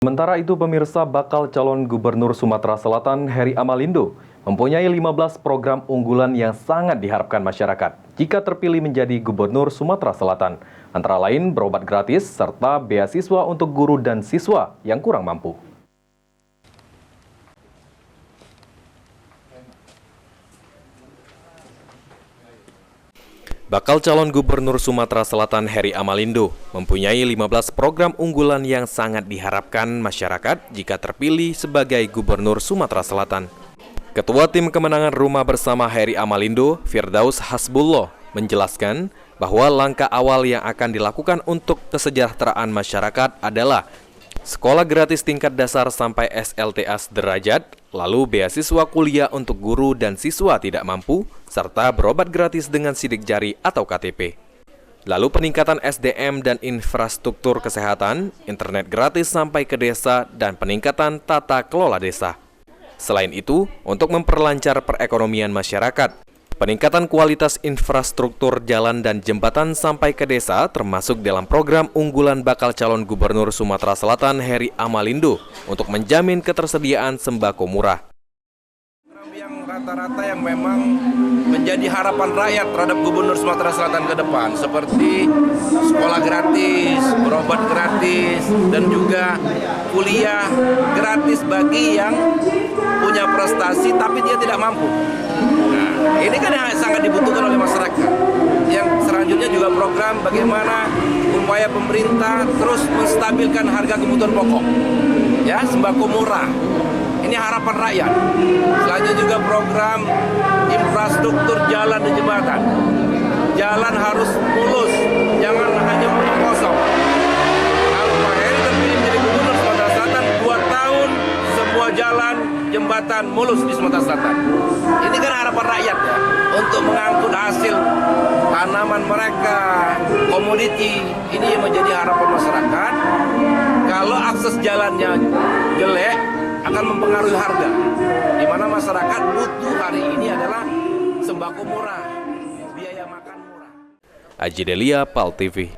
Sementara itu, pemirsa, bakal calon gubernur Sumatera Selatan Heri Amalindo mempunyai 15 program unggulan yang sangat diharapkan masyarakat jika terpilih menjadi gubernur Sumatera Selatan. Antara lain berobat gratis serta beasiswa untuk guru dan siswa yang kurang mampu. Bakal calon gubernur Sumatera Selatan Heri Amalindo mempunyai 15 program unggulan yang sangat diharapkan masyarakat jika terpilih sebagai gubernur Sumatera Selatan. Ketua Tim Kemenangan Rumah Bersama Heri Amalindo, Firdaus Hasbullah, menjelaskan bahwa langkah awal yang akan dilakukan untuk kesejahteraan masyarakat adalah sekolah gratis tingkat dasar sampai SLTA sederajat, lalu beasiswa kuliah untuk guru dan siswa tidak mampu, serta berobat gratis dengan sidik jari atau KTP. Lalu peningkatan SDM dan infrastruktur kesehatan, internet gratis sampai ke desa, dan peningkatan tata kelola desa. Selain itu, untuk memperlancar perekonomian masyarakat, peningkatan kualitas infrastruktur jalan dan jembatan sampai ke desa termasuk dalam program unggulan bakal calon gubernur Sumatera Selatan Heri Amalindo untuk menjamin ketersediaan sembako murah. Yang rata-rata yang memang menjadi harapan rakyat terhadap gubernur Sumatera Selatan ke depan, seperti sekolah gratis, berobat gratis, dan juga kuliah gratis bagi yang punya prestasi tapi dia tidak mampu. Nah, ini kan yang sangat dibutuhkan oleh masyarakat. Yang selanjutnya juga program bagaimana upaya pemerintah terus menstabilkan harga kebutuhan pokok, ya, sembako murah. Ini harapan rakyat. Selanjutnya juga program infrastruktur jalan dan jembatan. Jalan harus mulus, jangan hanya mulus kosong. Kalau Pak Heri terpilih menjadi gubernur Sumatera Selatan, 2 tahun semua jalan, jembatan mulus di Sumatera Selatan. Ini kan harapan rakyat ya, untuk mengangkut hasil tanaman mereka, komoditi. Ini yang menjadi harapan masyarakat. Kalau akses jalannya jelek, akan mempengaruhi harga, di mana masyarakat butuh hari ini adalah sembako murah, biaya makan murah. Aji Delia, PAL TV.